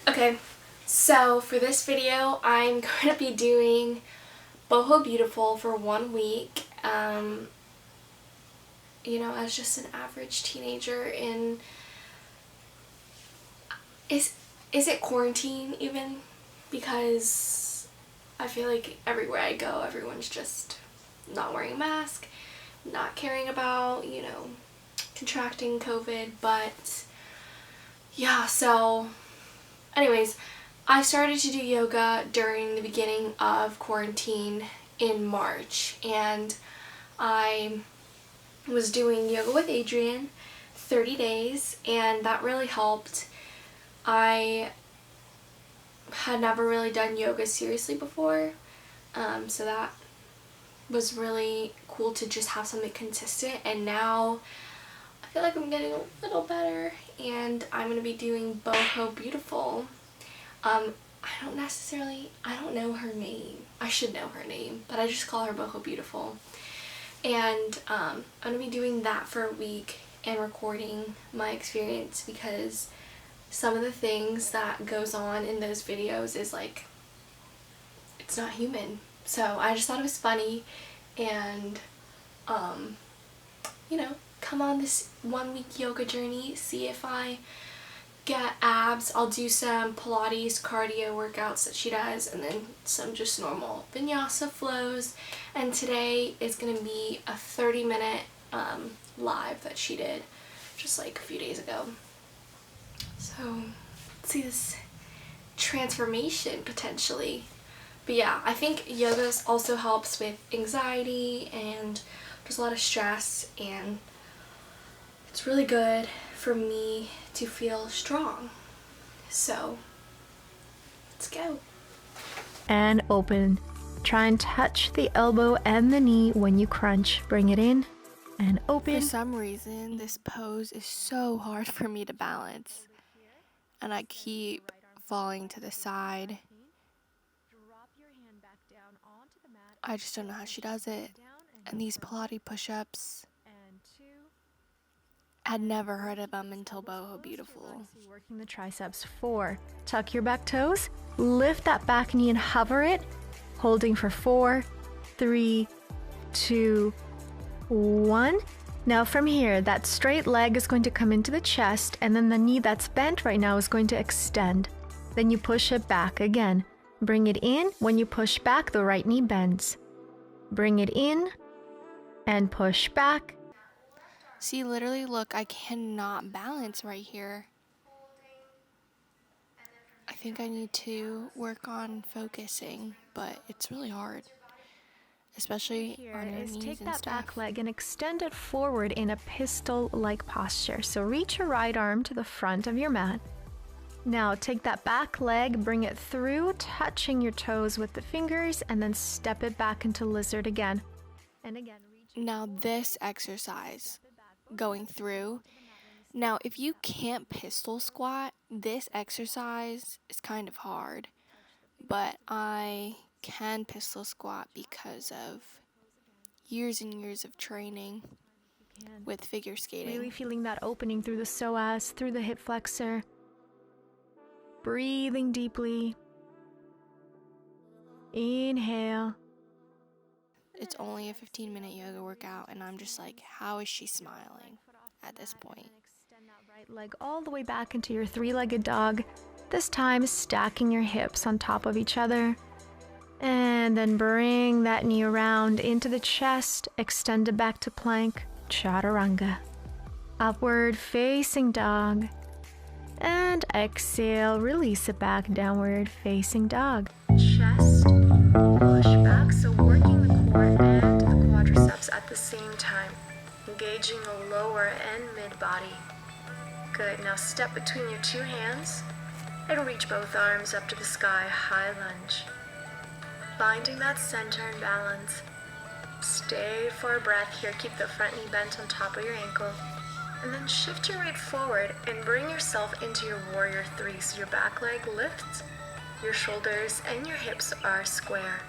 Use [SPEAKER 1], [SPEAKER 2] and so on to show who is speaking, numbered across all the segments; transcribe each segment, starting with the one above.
[SPEAKER 1] Okay, so for this video, I'm going to be doing boho beautiful for 1 week. As just an average teenager in, is it quarantine even? Because I feel like everywhere I go, everyone's just not wearing a mask, not caring about, contracting COVID, but yeah, so anyways, I started to do yoga during the beginning of quarantine in March, and I was doing yoga with Adrian 30 days, and that really helped. I had never really done yoga seriously before, so that was really cool to just have something consistent, and now I feel like I'm getting a little better, and I'm going to be doing boho beautiful. I don't know her name. I should know her name, but I just call her boho beautiful. And I'm going to be doing that for a week and recording my experience, because some of the things that goes on in those videos is like, it's not human. So I just thought it was funny, and come on this 1 week yoga journey, see if I get abs. I'll do some Pilates cardio workouts that she does, and then some just normal vinyasa flows. And today is going to be a 30-minute live that she did just like a few days ago. So let's see this transformation potentially. But yeah, I think yoga also helps with anxiety and there's a lot of stress, and it's really good for me to feel strong. So let's go.
[SPEAKER 2] And open. Try and touch the elbow and the knee when you crunch. Bring it in and open.
[SPEAKER 1] For some reason, this pose is so hard for me to balance, and I keep falling to the side. I just don't know how she does it. And these Pilates push-ups, I'd never heard of them until boho beautiful.
[SPEAKER 2] Working the triceps. 4. Tuck your back toes. Lift that back knee and hover it. Holding for 4, 3, 2, 1. Now from here, that straight leg is going to come into the chest, and then the knee that's bent right now is going to extend. Then you push it back again. Bring it in. When you push back, the right knee bends. Bring it in and push back.
[SPEAKER 1] See, literally, look, I cannot balance right here. I think I need to work on focusing, but it's really hard, especially on your knees
[SPEAKER 2] Take
[SPEAKER 1] and
[SPEAKER 2] that
[SPEAKER 1] stuff.
[SPEAKER 2] back leg and extend it forward in a pistol-like posture. So reach your right arm to the front of your mat. Now take that back leg, bring it through, touching your toes with the fingers, and then step it back into lizard again. And again.
[SPEAKER 1] Now this exercise, going through, now if you can't pistol squat, this exercise is kind of hard, but I can pistol squat because of years and years of training with figure skating.
[SPEAKER 2] Really feeling that opening through the psoas, through the hip flexor. Breathing deeply. Inhale.
[SPEAKER 1] It's only a 15-minute yoga workout, and I'm just like, how is she smiling at this point?
[SPEAKER 2] Extend that right leg all the way back into your three-legged dog. This time stacking your hips on top of each other. And then bring that knee around into the chest, extend it back to plank, chaturanga. Upward facing dog. And exhale, release it back, downward facing dog. Chest, push back, so working the core and the quadriceps at the same time. Engaging the lower and mid body. Good, now step between your two hands and reach both arms up to the sky, high lunge. Finding that center and balance. Stay for a breath here, keep the front knee bent on top of your ankle. And then shift your weight forward and bring yourself into your warrior 3. So your back leg lifts, your shoulders and your hips are square.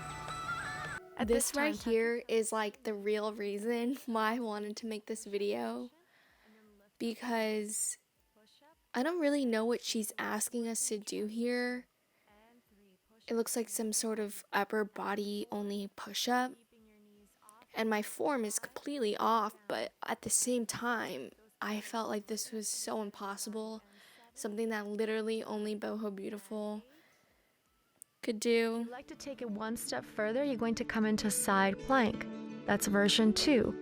[SPEAKER 1] This right here is like the real reason why I wanted to make this video, because I don't really know what she's asking us to do here. It looks like some sort of upper body only push-up. And my form is completely off, but at the same time, I felt like this was so impossible. Something that literally only Boho Beautiful could do.
[SPEAKER 2] If you'd like to take it one step further, you're going to come into side plank. That's version 2.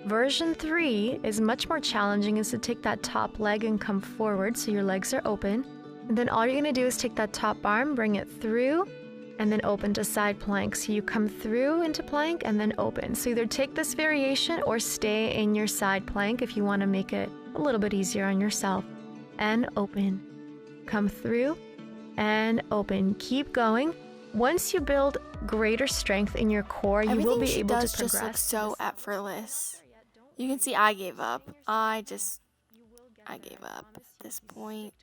[SPEAKER 2] Version 3 is much more challenging, is to take that top leg and come forward so your legs are open. And then all you're going to do is take that top arm, bring it through, and then open to side plank. So you come through into plank and then open. So either take this variation or stay in your side plank if you want to make it a little bit easier on yourself. And open. Come through and open. Keep going. Once you build greater strength in your core, you will be able to progress.
[SPEAKER 1] Everything she does just looks so effortless. You can see I gave up. I gave up at this point.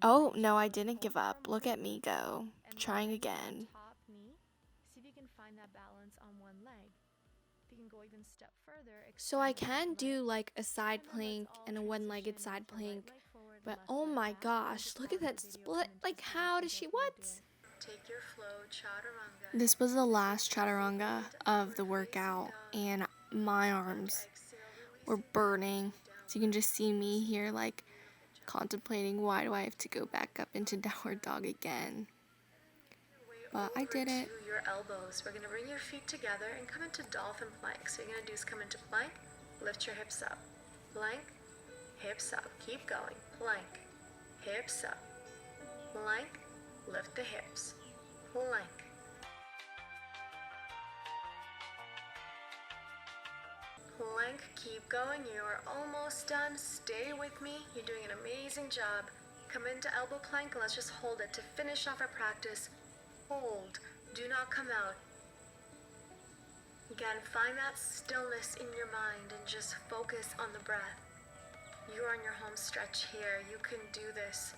[SPEAKER 1] Oh, no, I didn't give up. Look at me go. Trying again. So I can do like a side plank and a one-legged side plank, but oh my gosh, look at that split. Like, how does she, what?
[SPEAKER 3] Take your flow, chaturanga.
[SPEAKER 1] This was the last chaturanga of the workout, and my arms were burning. So you can just see me here like contemplating, why do I have to go back up into downward dog again? But I did it.
[SPEAKER 3] To your elbows. We're going to bring your feet together and come into dolphin plank. So you're going to do is come into plank, lift your hips up. Plank, hips up. Keep going. Plank, hips up. Plank, lift the hips. Plank. Plank, keep going. You are almost done. Stay with me. You're doing an amazing job. Come into elbow plank and let's just hold it to finish off our practice. Hold. Do not come out. Again, find that stillness in your mind and just focus on the breath. You're on your home stretch here. You can do this.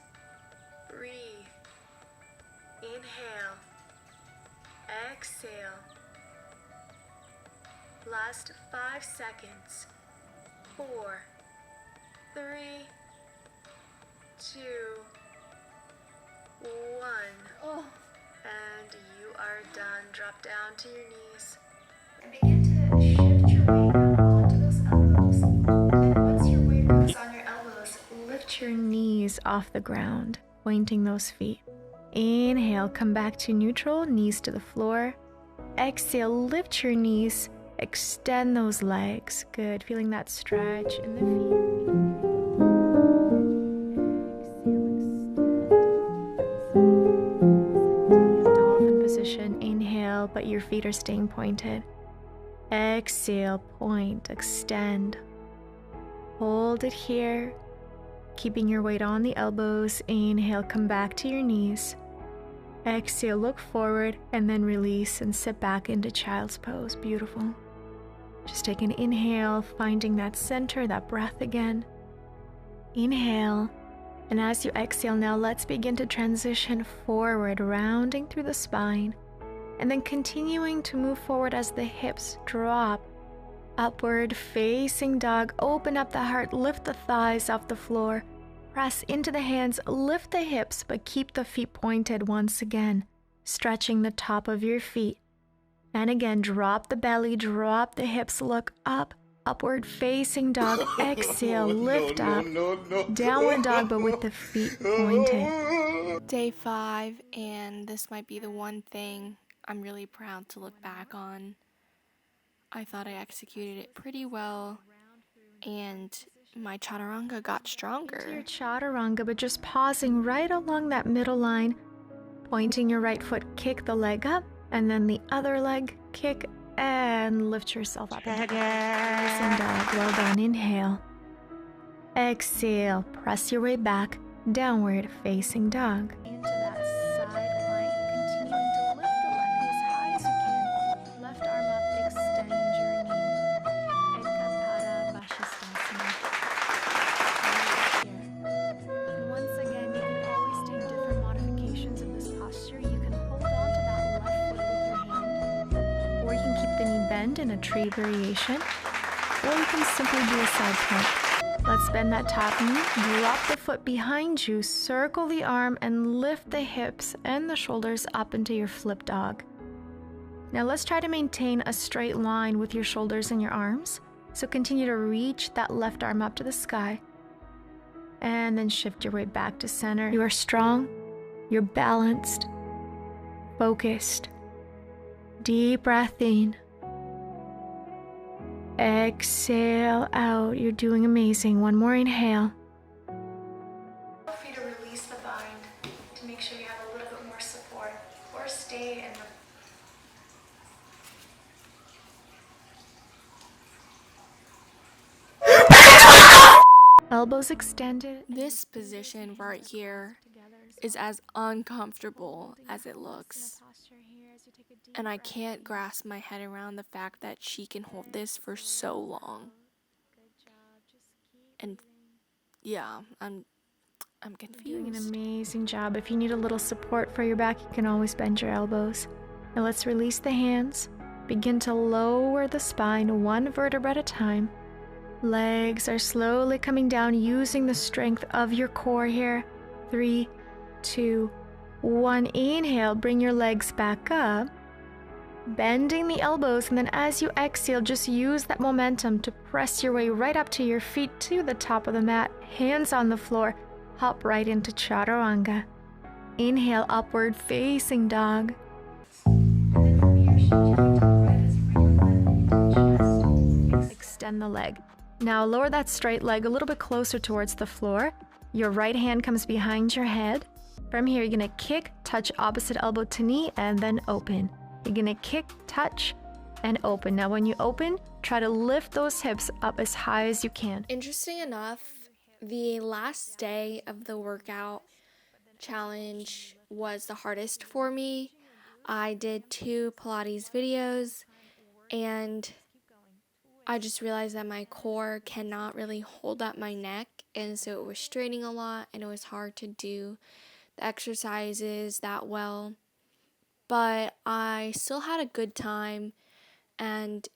[SPEAKER 3] Breathe. Inhale. Exhale. Last 5 seconds. 4, 3, 2, 1.
[SPEAKER 1] Oh.
[SPEAKER 3] And you are done. Drop down to your knees.
[SPEAKER 1] And begin to shift your weight onto those elbows. And once your weight is on your elbows, lift
[SPEAKER 2] Your knees off the ground, pointing those feet. Inhale, come back to neutral, knees to the floor. Exhale, lift your knees, extend those legs. Good, feeling that stretch in the feet. Dolphin position, inhale, but your feet are staying pointed. Exhale, point, extend. Hold it here, keeping your weight on the elbows. Inhale, come back to your knees. Exhale, look forward, and then release and sit back into child's pose. Beautiful. Just take an inhale, finding that center, that breath again. Inhale, and as you exhale now, let's begin to transition forward, rounding through the spine, and then continuing to move forward as the hips drop. Upward facing dog, open up the heart, lift the thighs off the floor. Press into the hands, lift the hips, but keep the feet pointed once again, stretching the top of your feet. And again, drop the belly, drop the hips, look up, upward facing dog, exhale, lift up, downward dog, but with the feet pointed.
[SPEAKER 1] Day 5, and this might be the one thing I'm really proud to look back on. I thought I executed it pretty well, and my chaturanga got stronger.
[SPEAKER 2] Your chaturanga, but just pausing right along that middle line, pointing your right foot, kick the leg up, and then the other leg, kick and lift yourself up. Facing dog, well done. Inhale. Exhale, press your way back, downward facing dog. Into that side plank, continuing to lift the left knee as high as you can. Left arm up, extend your knee. Ekapada Vashisthasana. Here. And once again, you can always take different modifications of this posture. You can hold on to that left foot with your hand, or you can keep the knee bent in a tree variation. or you can simply do a side plank. Let's bend that top knee, drop the foot behind you, circle the arm, and lift the hips and the shoulders up into your flip dog. Now let's try to maintain a straight line with your shoulders and your arms. So continue to reach that left arm up to the sky. And then shift your weight back to center. You are strong, you're balanced, focused. Deep breath in. Exhale out. You're doing amazing. One more inhale.
[SPEAKER 3] Feel free to release the bind to make sure you have a little bit more support, or stay in the
[SPEAKER 2] Elbows extended.
[SPEAKER 1] This position right here is as uncomfortable as it looks. And I can't grasp my head around the fact that she can hold this for so long. And yeah, I'm
[SPEAKER 2] Doing an
[SPEAKER 1] confused.
[SPEAKER 2] amazing job. If you need a little support for your back, you can always bend your elbows. Now let's release the hands. Begin to lower the spine one vertebra at a time. Legs are slowly coming down using the strength of your core here. 3, 2, 1. Inhale, bring your legs back up. Bending the elbows, and then as you exhale, just use that momentum to press your way right up to your feet to the top of the mat. Hands on the floor. Hop right into chaturanga. Inhale, upward facing dog. Extend the leg. Now lower that straight leg a little bit closer towards the floor. Your right hand comes behind your head. From here, you're gonna kick, touch opposite elbow to knee, and then open. You're gonna kick, touch, and open. Now when you open, try to lift those hips up as high as you can.
[SPEAKER 1] Interesting enough, the last day of the workout challenge was the hardest for me. I did 2 Pilates videos, and I just realized that my core cannot really hold up my neck, and so it was straining a lot, and it was hard to do the exercises that well. But I still had a good time, and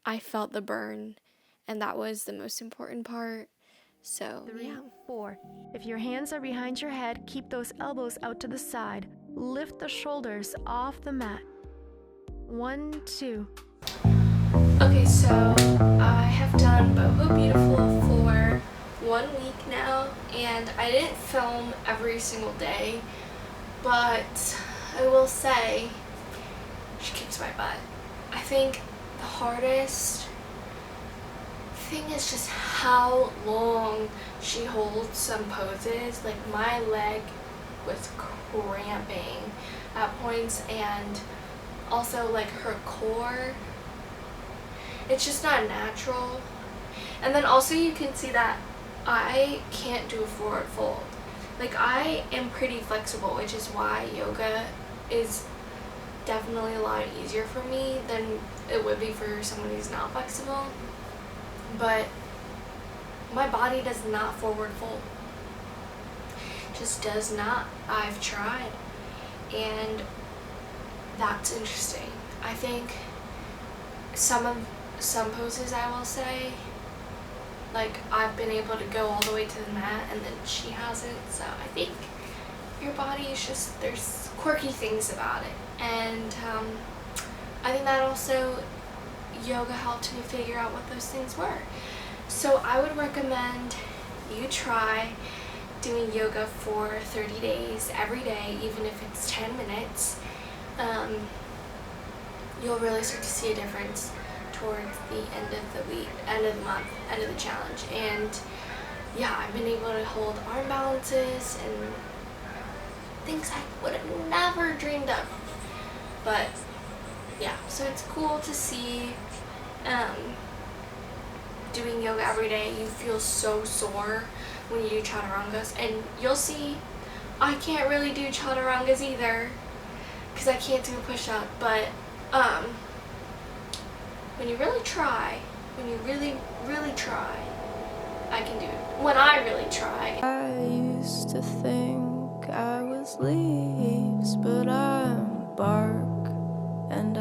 [SPEAKER 1] I felt the burn, and that was the most important part. So,
[SPEAKER 2] 3,
[SPEAKER 1] yeah.
[SPEAKER 2] 4. If your hands are behind your head, keep those elbows out to the side. Lift the shoulders off the mat. 1, 2.
[SPEAKER 1] Okay, so I have done Boho Beautiful for 1 week now, and I didn't film every single day, but I will say she kicks my butt. I think the hardest thing is just how long she holds some poses. Like, my leg was cramping at points, and also like her core, it's just not natural. And then also you can see that I can't do a forward fold. Like, I am pretty flexible, which is why yoga is definitely a lot easier for me than it would be for someone who's not flexible. But my body does not forward fold. Just does not. I've tried, and that's interesting. I think some poses, I will say, like, I've been able to go all the way to the mat, and then she hasn't. So I think your body is just, there's quirky things about it, and I think that also yoga helped me figure out what those things were. So I would recommend you try doing yoga for 30 days every day, even if it's 10 minutes. You'll really start to see a difference towards the end of the week, end of the month, end of the challenge. And yeah, I've been able to hold arm balances and things I would have never dreamed of. But yeah, so it's cool to see doing yoga every day. You feel so sore when you do chaturangas, and you'll see I can't really do chaturangas either because I can't do a push-up. But when you really try, when you really try, I can do it. When I really try.
[SPEAKER 4] I used to think I was leaves, but I'm bark, and